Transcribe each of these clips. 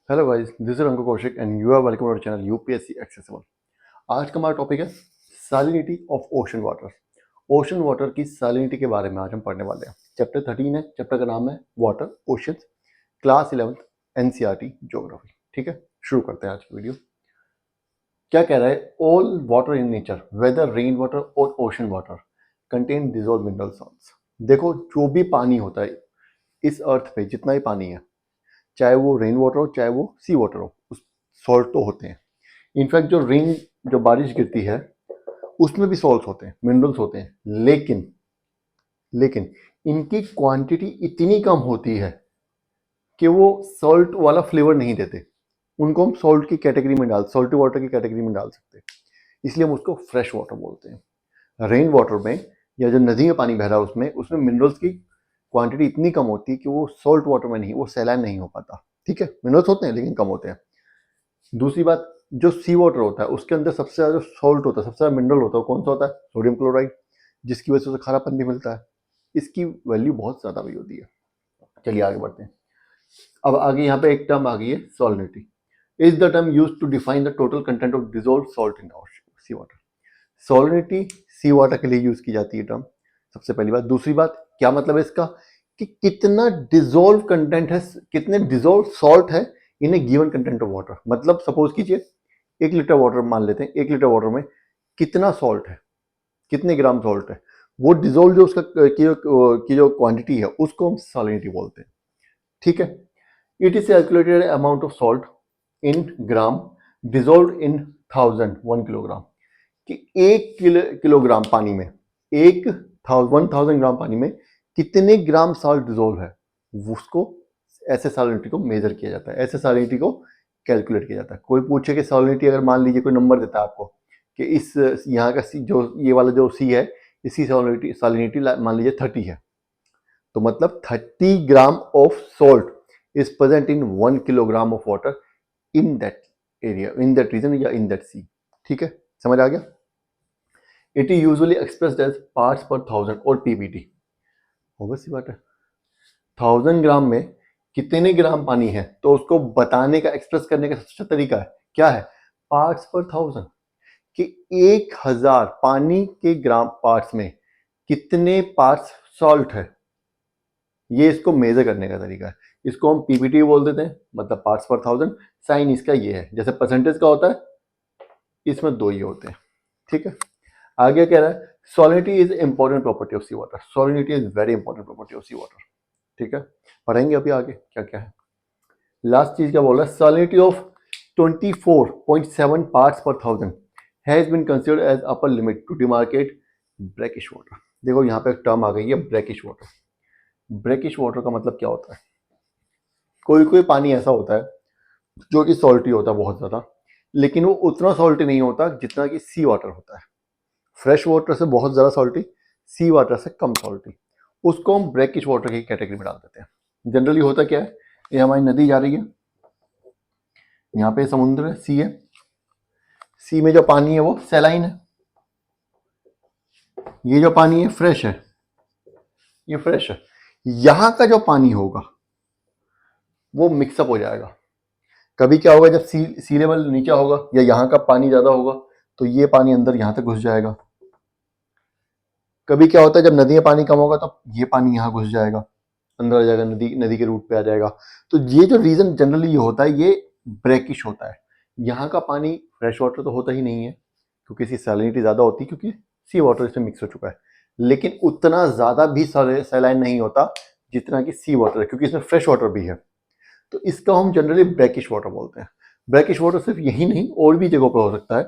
Hello guys, this is Ankur Kaushik and you are welcome to our channel UPSC accessible. आज का हमारा topic है salinity of ocean water. Ocean water की salinity के बारे में आज हम पढ़ने वाले हैं। चैप्टर 13 है, चैप्टर का नाम है water oceans, class 11th NCERT geography. ठीक है, शुरू करते हैं आज की वीडियो। क्या कह रहा है? All water in nature whether rain water और ocean water contain dissolve mineral salts. देखो, जो भी पानी होता है इस अर्थ पे, जितना भी पानी है, चाहे वो रेन वाटर हो चाहे वो सी वाटर हो, उस सॉल्ट तो होते हैं। इनफैक्ट जो बारिश गिरती है उसमें भी सॉल्ट्स होते हैं, मिनरल्स होते हैं, लेकिन इनकी क्वांटिटी इतनी कम होती है कि वो सॉल्ट वाला फ्लेवर नहीं देते। उनको हम सॉल्टी वाटर की कैटेगरी में डाल सकते हैं, इसलिए हम उसको फ्रेश वाटर बोलते हैं। रेन वाटर में या जो नदी में पानी बह रहा है उसमें मिनरल्स की क्वांटिटी इतनी कम होती है कि वो सॉल्ट वाटर में नहीं, वो सैलाइन नहीं हो पाता। ठीक है, मिनरल्स होते हैं लेकिन कम होते हैं। दूसरी बात, जो सी वाटर होता है उसके अंदर सबसे ज़्यादा सॉल्ट होता है, सबसे ज़्यादा मिनरल होता है, कौन सा होता है? सोडियम क्लोराइड, जिसकी वजह से उसे खारापन भी मिलता है। इसकी वैल्यू बहुत ज़्यादा भी होती है। चलिए आगे बढ़ते हैं। अब आगे यहाँ पे एक टर्म आ गई है, salinity. Is the term use to define the total content of dissolve salt in sea water. Salinity sea water के लिए यूज की जाती है टर्म, सबसे पहली बात। दूसरी बात, क्या मतलब है इसका कि कितना डिजोल्व कंटेंट है, कितने डिजोल्व सॉल्ट है इन ए गिवन कंटेंट ऑफ वाटर। मतलब सपोज कीजिए 1 लीटर वाटर मान लेते हैं, 1 लीटर वाटर में कितना सॉल्ट है, कितने ग्राम सॉल्ट है, वो डिजोल्व जो उसका की जो क्वांटिटी है उसको हम सॉलिनिटी बोलते हैं। ठीक है, it is calculated amount of salt in gram dissolve in 1,000 कि 1 किलोग्राम पानी में, 1,000 ग्राम पानी में कितने ग्राम सॉल्ट डिजोल्व है, उसको ऐसे सॉलिनिटी को मेजर किया जाता है, ऐसे सॉलिनिटी को कैलकुलेट किया जाता है। कोई पूछे कि सॉलिनिटी, अगर मान लीजिए कोई नंबर देता है आपको कि इस यहाँ का सी, जो ये वाला जो सी है, इसी सॉलिनिटी मान लीजिए 30 है, तो मतलब 30 gram of salt is present in 1 kilogram of water in that area, in that region या इन दैट सी। ठीक है, समझ आ गया? It is usually expressed as parts per 1000 और पीपीटी। ऑब्वियस सी बात है, 1000 ग्राम में कितने ग्राम पानी है, तो उसको बताने का, एक्सप्रेस करने का सबसे अच्छा तरीका है क्या है? पार्ट्स पर 1000, कि 1000 पानी के ग्राम पार्ट्स में कितने पार्ट्स सॉल्ट है, ये इसको मेजर करने का तरीका है। इसको हम पीपीटी बोल देते हैं, मतलब पार्ट्स पर 1000। साइन इसका ये है, जैसे परसेंटेज का होता है, इसमें 2 ही होते हैं। ठीक है, आगे कह रहा है salinity is important property of sea water. Salinity is very important property of sea water. ठीक है, पढ़ेंगे अभी आगे क्या क्या है। लास्ट चीज क्या बोल रहा है? Salinity of 24.7 parts per 1000 has been considered as upper limit to demarcate brackish water. देखो यहाँ पे एक टर्म आ गई है, ब्रैकिश वाटर। ब्रैकिश वाटर का मतलब क्या होता है? कोई कोई पानी ऐसा होता है जो कि सॉल्टी होता है बहुत ज्यादा, लेकिन वो उतना सॉल्टी नहीं होता जितना कि सी वाटर होता है। फ्रेश वाटर से बहुत ज़्यादा सॉल्टी, सी वाटर से कम सॉल्टी, उसको हम ब्रैकिश वाटर की कैटेगरी में डाल देते हैं। जनरली होता क्या है, ये हमारी नदी जा रही है, यहाँ पे समुद्र है, सी है, सी में जो पानी है वो सैलाइन है, ये जो पानी है फ्रेश है, ये फ्रेश है। यहाँ का जो पानी होगा वो मिक्सअप हो जाएगा। कभी क्या होगा, जब सी लेवल नीचे होगा या यहाँ का पानी ज़्यादा होगा तो ये पानी अंदर यहाँ तक घुस जाएगा। कभी क्या होता है, जब नदी में पानी कम होगा तो ये पानी यहाँ घुस जाएगा, अंदर आ जाएगा, नदी नदी के रूट पे आ जाएगा। तो ये जो रीजन जनरली ये होता है, ये ब्रैकिश होता है। यहाँ का पानी फ्रेश वाटर तो होता ही नहीं है, क्योंकि इसकी सैलिनिटी ज़्यादा होती है, क्योंकि सी वाटर इसमें मिक्स हो चुका है। लेकिन उतना ज़्यादा भी सैलाइन नहीं होता जितना कि सी वाटर है, क्योंकि इसमें फ्रेश वाटर भी है। तो इसका हम जनरली ब्रैकिश वाटर बोलते हैं। ब्रैकिश वाटर सिर्फ यही नहीं, और भी जगहों पर हो सकता है,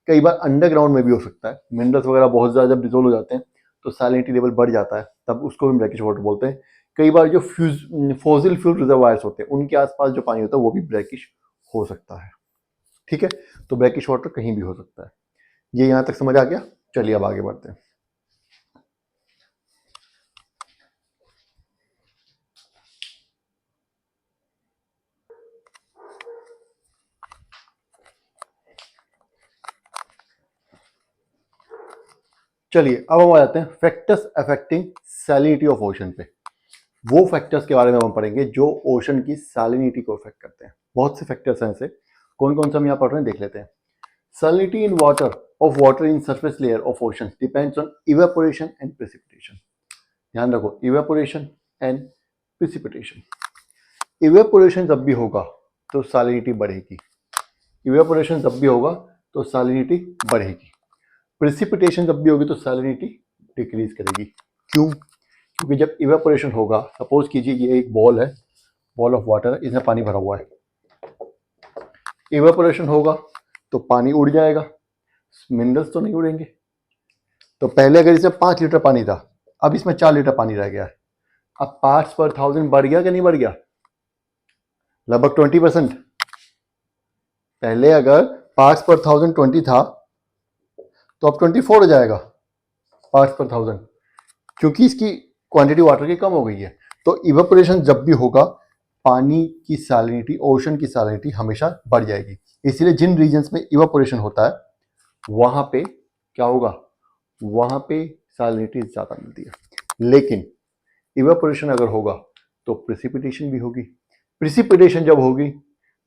कई बार अंडरग्राउंड में भी हो सकता है। मिनरल्स वगैरह बहुत ज़्यादा जब डिजोल्व हो जाते हैं तो सैलिनिटी लेवल बढ़ जाता है, तब उसको भी ब्रैकिश वाटर बोलते हैं। कई बार जो फॉसिल फ्यूल रिजर्वायर्स होते हैं उनके आसपास जो पानी होता है वो भी ब्रैकिश हो सकता है। ठीक है, तो ब्रैकिश वाटर कहीं भी हो सकता है। ये यहाँ तक समझ आ गया? चलिए अब आगे बढ़ते हैं। चलिए अब हम आ जाते हैं factors affecting salinity of ocean पे। वो फैक्टर्स के बारे में हम पढ़ेंगे जो ओशन की सैलिनिटी को इफेक्ट करते हैं। बहुत से फैक्टर्स हैं ऐसे, कौन कौन से हम यहाँ पढ़ रहे हैं देख लेते हैं। Salinity in water in surface layer of ocean depends on evaporation and precipitation. ध्यान रखो, इवेपोरेशन एंड प्रेसिपिटेशन। इवेपोरेशन जब भी होगा तो सैलिनिटी बढ़ेगी, इवेपोरेशन जब भी होगा तो सैलिनिटी बढ़ेगी, प्रेसिपिटेशन जब भी होगी तो सैलिनिटी डिक्रीज करेगी। क्यों? क्योंकि जब इवेपोरेशन होगा, सपोज कीजिए ये एक बॉल है, बॉल ऑफ वाटर है, इसमें पानी भरा हुआ है, इवेपोरेशन होगा तो पानी उड़ जाएगा, मिनरल्स तो नहीं उड़ेंगे। तो पहले अगर इसमें 5 लीटर पानी था, अब इसमें 4 लीटर पानी रह गया है, अब पार्ट्स पर 1000 बढ़ गया कि नहीं बढ़ गया? लगभग 20%। पहले अगर पार्ट्स पर 1020 था तो अब 24 हो जाएगा पार्ट्स पर 1000, क्योंकि इसकी क्वांटिटी वाटर की कम हो गई है। तो इवेपोरेशन जब भी होगा, पानी की सैलिनिटी, ओशन की सैलिनिटी हमेशा बढ़ जाएगी। इसलिए जिन रीजन्स में इवेपोरेशन होता है वहां पे क्या होगा, वहां पे सैलिनिटी ज्यादा मिलती है। लेकिन इवेपोरेशन अगर होगा तो प्रेसिपिटेशन भी होगी, प्रेसिपिटेशन जब होगी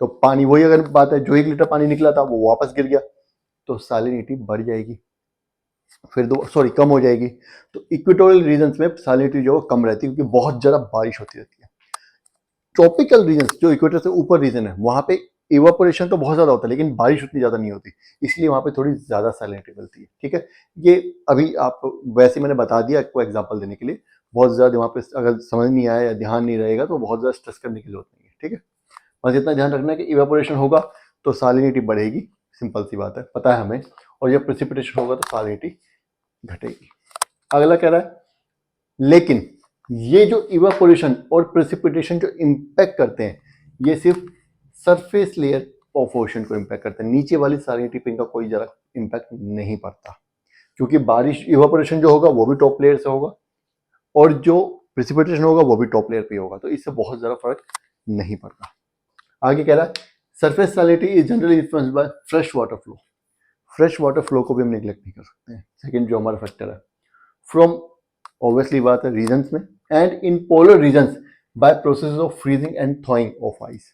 तो पानी, वही अगर बात है, जो 1 लीटर पानी निकला था वो वापस गिर गया तो सैलिनिटी बढ़ जाएगी, फिर कम हो जाएगी। तो इक्वेटोरियल रीजन्स में सैलिनिटी जो कम रहती है क्योंकि बहुत ज़्यादा बारिश होती रहती है। ट्रॉपिकल रीजन्स जो इक्वेटर से ऊपर रीजन है वहां पे इवापोरेशन तो बहुत ज़्यादा होता है लेकिन बारिश उतनी ज़्यादा नहीं होती, इसलिए वहां पे थोड़ी ज़्यादा सैलिनिटी मिलती है। ठीक है, ये अभी आप वैसे मैंने बता दिया आपको एग्जाम्पल देने के लिए, बहुत ज़्यादा वहाँ पे अगर समझ नहीं आया या ध्यान नहीं रहेगा तो बहुत ज़्यादा स्ट्रेस करने की जरूरत नहीं है। ठीक है, बस इतना ध्यान रखना है कि इवेपोरेशन होगा तो सैलिनिटी बढ़ेगी, सिंपल सी बात है, पता है हमें, और जब प्रेसिपिटेशन होगा तो सैलिनिटी घटेगी। अगला कह रहा है, लेकिन ये जो इवेपोरेशन और प्रेसिपिटेशन जो इम्पैक्ट करते हैं ये सिर्फ सरफेस लेयर ऑफ ओशन को इम्पैक्ट करते हैं, नीचे वाली सैलिनिटी पे इनका कोई जरा इम्पैक्ट नहीं पड़ता, क्योंकि बारिश, इवेपोरेशन जो होगा वो भी टॉप लेयर से होगा और जो प्रेसिपिटेशन होगा वो भी टॉप लेयर पे होगा, तो इससे बहुत ज़्यादा फर्क नहीं पड़ता। आगे कह रहा है, surface salinity is generally influenced by fresh water flow. Fresh water flow को भी हम निगलेक्ट नहीं कर सकते हैं। सेकेंड जो हमारा फैक्टर है, फ्रॉम, ऑब्वियसली बात है, रीजन्स में, and in polar regions by process of freezing and thawing of ice.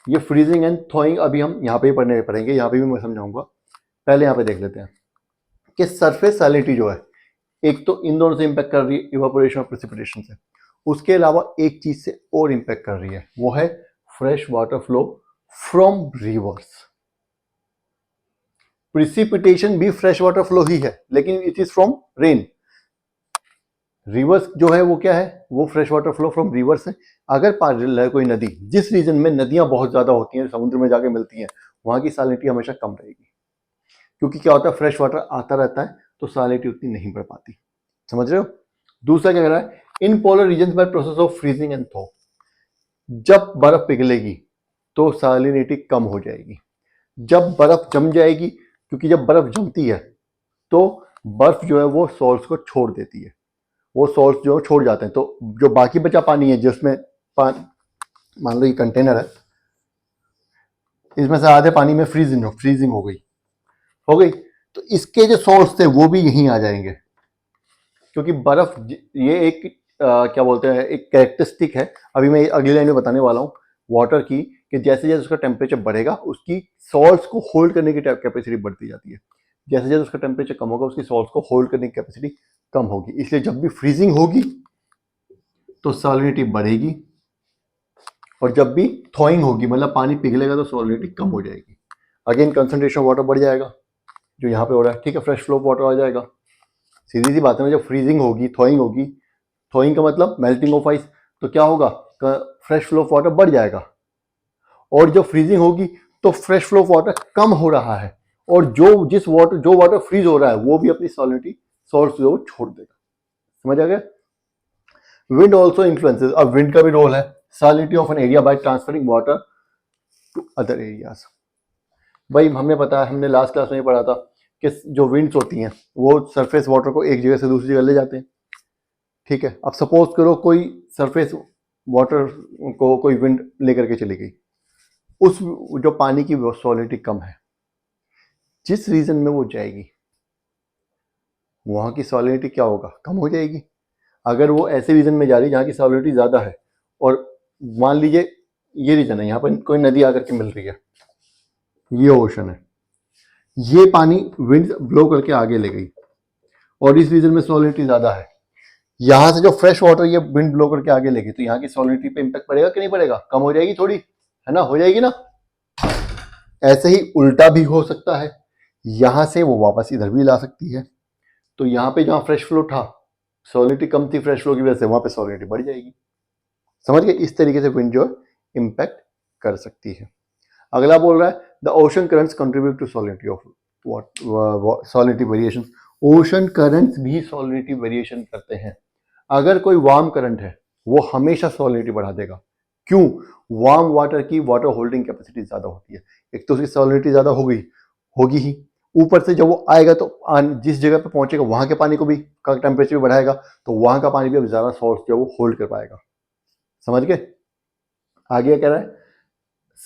ये फ्रीजिंग एंड थॉइंग अभी हम यहाँ पे ही पढ़ेंगे, यहाँ पे भी मैं समझाऊंगा। पहले यहाँ पे देख लेते हैं कि सरफेस सैलिनिटी जो है एक तो इन दोनों से इंपैक्ट कर रही है, इवापोरेशन और प्रेसिपिटेशन से, उसके अलावा एक चीज से और इंपैक्ट कर रही है, वो है fresh water flow from reverse. Precipitation भी फ्रेश वाटर फ्लो ही है लेकिन it is from rain. Reverse जो है वो क्या है, वो fresh water flow from reverse है। अगर पार कोई नदी, जिस रीजन में नदियां बहुत ज्यादा होती हैं, समुद्र में जाके मिलती हैं, वहां की सैलिनिटी हमेशा कम रहेगी, क्योंकि क्या होता है, फ्रेश वाटर आता रहता है तो सैलिनिटी उतनी नहीं बढ़ पाती। समझ रहे हो? दूसरा क्या कह रहा है, in polar region bye process of freezing and thaw, जब बर्फ पिघलेगी तो सैलिनिटी कम हो जाएगी। जब बर्फ जम जाएगी, क्योंकि जब बर्फ जमती है तो बर्फ जो है वो सॉल्ट्स को छोड़ देती है, वो सॉल्ट्स जो छोड़ जाते हैं, तो जो बाकी बचा पानी है जिसमें मान लो ये कंटेनर है, इसमें से आधे पानी में फ्रीजिंग हो गई, तो इसके जो सॉल्ट्स थे वो भी यहीं आ जाएंगे, क्योंकि बर्फ ये एक क्या बोलते हैं, एक कैरेक्टरिस्टिक है, अभी मैं अगली लाइन में बताने वाला हूँ वाटर की, कि जैसे जैसे उसका टेम्परेचर बढ़ेगा उसकी सॉल्ट्स को होल्ड करने की कैपेसिटी बढ़ती जाती है, जैसे जैसे उसका टेम्परेचर कम होगा उसकी सॉल्ट्स को होल्ड करने की कैपेसिटी कम होगी, इसलिए जब भी फ्रीजिंग होगी तो सॉलिनिटी बढ़ेगी और जब भी थॉइंग होगी, मतलब पानी पिघलेगा, तो सॉलिनिटी कम हो जाएगी। अगेन कंसंट्रेशन वाटर बढ़ जाएगा जो यहाँ पे हो रहा है। ठीक है, फ्रेश फ्लो ऑफ वाटर आ जाएगा। सीधी सी बात है ना, जब फ्रीजिंग होगी, थॉइंग का मतलब मेल्टिंग ऑफ आइस, तो क्या होगा, फ्रेश फ्लो ऑफ वाटर बढ़ जाएगा, और जब फ्रीजिंग होगी तो फ्रेश फ्लो ऑफ वाटर कम हो रहा है, और जो वाटर फ्रीज हो रहा है वो भी अपनी सॉलिनिटी सॉल्ट जो छोड़ देगा। समझ आ गया? विंड ऑल्सो इन्फ्लुएंसेस, अब विंड का भी रोल है salinity of an area by transferring water to other areas. भाई हमने पता है, हमने लास्ट क्लास में ही पढ़ा था कि जो विंड्स होती हैं वो सरफेस वाटर को एक जगह से दूसरी जगह ले जाते हैं। ठीक है, अब सपोज करो कोई सरफेस वाटर को कोई विंड लेकर के चली गई, उस जो पानी की सॉलिडिटी कम है, जिस रीजन में वो जाएगी वहां की सॉलिडिटी क्या होगा, कम हो जाएगी। अगर वो ऐसे रीजन में जा रही है जहाँ की सॉलिडिटी ज़्यादा है, और मान लीजिए ये रीजन है, यहाँ पर कोई नदी आकर के मिल रही है, ये ओशन है, ये पानी विंड ब्लो करके आगे ले गई और इस रीजन में सॉलिडिटी ज़्यादा है, यहाँ से जो फ्रेश वाटर ये विंड ब्लो करके आगे ले गई, तो यहाँ की सॉलिडिटी पे इम्पैक्ट पड़ेगा कि नहीं पड़ेगा? कम हो जाएगी थोड़ी, है ना, हो जाएगी ना। ऐसे ही उल्टा भी हो सकता है, यहाँ से वो वापस इधर भी ला सकती है, तो यहाँ पे जहाँ फ्रेश फ्लो था सॉलिडिटी कम थी फ्रेश फ्लो की वजह से, वहाँ पे सॉलिडिटी बढ़ जाएगी। समझ गए? इस तरीके से विंड जो इम्पैक्ट कर सकती है। अगला बोल रहा है the ocean currents contribute to solidity of solidity variation. Ocean currents भी सॉलिडिटी वेरिएशन करते हैं। अगर कोई वार्म करंट है वो हमेशा सॉलिडिटी बढ़ा देगा। क्यों? वार्म वाटर की वाटर होल्डिंग कैपेसिटी ज्यादा होती है, एक तो उसकी सॉलिडिटी ज्यादा होगी ही, ऊपर से जब वो आएगा तो जिस जगह पे पहुंचेगा वहां के पानी को भी का टेम्परेचर भी बढ़ाएगा, तो वहां का पानी भी अब ज्यादा सोर्स जो है वो होल्ड कर पाएगा। समझ गए? आगे कह रहा है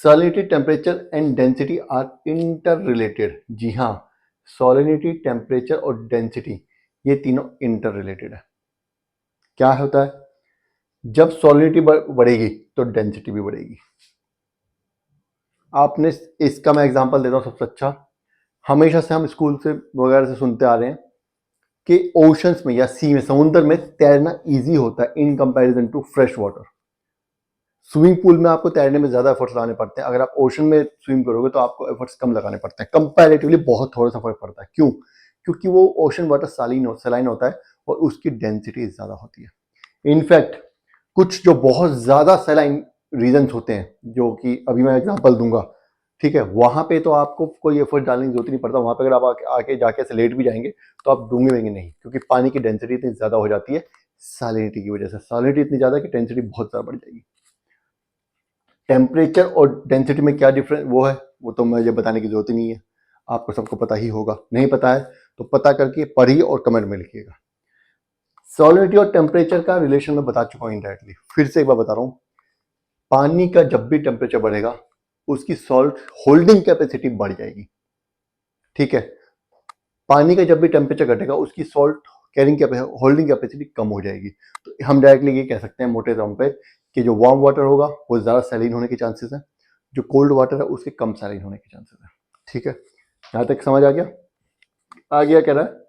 salinity temperature and density are interrelated. जी हाँ, सॉलिनिटी टेम्परेचर और डेंसिटी ये तीनों इंटर रिलेटेड है। क्या होता है? जब सॉलिनिटी बढ़ेगी तो डेंसिटी भी बढ़ेगी। आपने इसका मैं एग्जांपल देता हूं सबसे अच्छा, हमेशा से हम स्कूल से वगैरह से सुनते आ रहे हैं कि ओशंस में या सी में, समुद्र में तैरना इजी होता है in comparison to fresh water. Swimming pool में आपको तैरने में ज्यादा एफर्ट्स लगाने पड़ते हैं, अगर आप ओशन में स्विम करोगे तो आपको एफर्ट्स कम लगाने पड़ते हैं, कंपैरेटिवली बहुत थोड़ा सा फर्क पड़ता है। क्यों? क्योंकि वो ओशन वाटर सलाइन होता है और उसकी डेंसिटी ज्यादा होती है। इनफैक्ट कुछ जो बहुत ज्यादा सलाइन रीजन्स होते हैं, जो कि अभी मैं एग्जांपल दूंगा, ठीक है, वहां पे तो आपको कोई एफर्ट डालने की जरूरत नहीं पड़ता। वहां पे अगर आप आके जाके ऐसे लेट भी जाएंगे तो आप डूबेंगे नहीं, क्योंकि पानी की डेंसिटी इतनी ज्यादा हो जाती है सैलिनिटी की वजह से। सैलिनिटी इतनी ज्यादा कि डेंसिटी बहुत ज्यादा बढ़ जाएगी। टेम्परेचर और डेंसिटी में क्या डिफरेंस वो है, वो तो मुझे बताने की जरूरत ही नहीं है, आपको सबको पता ही होगा। नहीं पता है तो पता करके पढ़िए और कमेंट में लिखिएगा। सॉलिनिटी और टेम्परेचर का रिलेशन मैं बता चुका हूं इनडायरेक्टली, फिर से एक बार बता रहा हूं। पानी का जब भी टेम्परेचर बढ़ेगा उसकी सॉल्ट होल्डिंग कैपेसिटी बढ़ जाएगी, ठीक है। पानी का जब भी टेम्परेचर घटेगा उसकी सॉल्ट होल्डिंग कैपेसिटी कम हो जाएगी। तो हम डायरेक्टली ये कह सकते हैं मोटे तौर पे कि जो वार्म वाटर होगा वो ज्यादा सैलिन होने के चांसेस हैं, जो कोल्ड वाटर है उसके कम सैलिन होने के चांसेस हैं, ठीक है। यहां तक समझ आ गया? आगे कह रहा है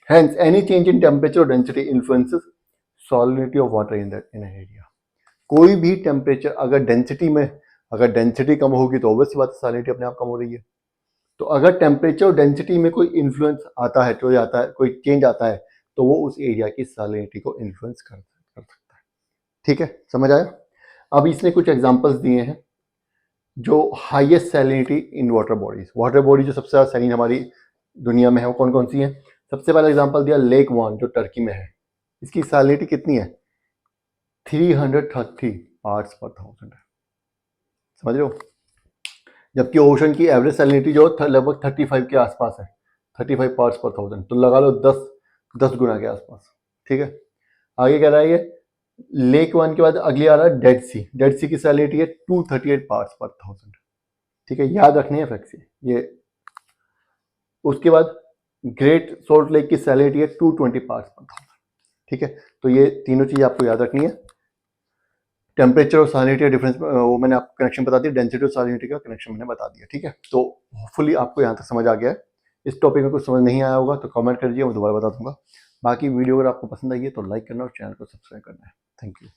Hence, any change in temperature or density influences salinity of water in an area. कोई भी टेम्परेचर अगर डेंसिटी कम होगी तो ऑब्वियस बात है सैलिनिटी अपने आप कम हो रही है। तो अगर टेम्परेचर और डेंसिटी में कोई इन्फ्लुएंस आता है, कोई चेंज आता है, तो वो उस एरिया की सैलिनिटी को इन्फ्लुएंस कर सकता है। ठीक है, समझ आया? अब इसने कुछ एग्जांपल्स दिए हैं जो highest salinity in water body जो सबसे ज्यादा सैलिन हमारी दुनिया में है वो कौन कौन सी है। सबसे पहला एग्जांपल दिया लेक वन जो टर्की में है, इसकी सैलिनिटी कितनी है? 330 पार्ट्स पर थाउजेंड है। समझ रहे हो? जबकि ओशन की एवरेज सैलिनिटी जो लगभग 35 के आसपास है, 35 पार्ट्स पर थाउजेंड, तो लगा लो 10 गुना के आसपास। ठीक है, आगे कह रहा है ये लेक वन के बाद अगली आ रहा है डेड सी की सैलिनिटी है 238 पार्ट्स पर थाउजेंड। ठीक है, याद रखनी है फैक्ट्स ये। उसके बाद ग्रेट सॉल्ट लेक की सैलिनिटी है 220 पार्ट्स पर थाउजेंड। ठीक है, तो ये तीनों चीज आपको याद रखनी है। टेम्परेचर और सैलिनिटी का डिफरेंस वो मैंने आपको कनेक्शन बता दिया, डेंसिटी और सैलिनिटी का कनेक्शन मैंने बता दिया। ठीक है, तो होपफुली आपको यहाँ तक समझ आ गया है। इस टॉपिक में कुछ समझ नहीं आया होगा तो कमेंट कर दीजिए, मैं दोबारा बता दूंगा। बाकी वीडियो अगर आपको पसंद आई है तो लाइक करना और चैनल को सब्सक्राइब करना है। Thank you.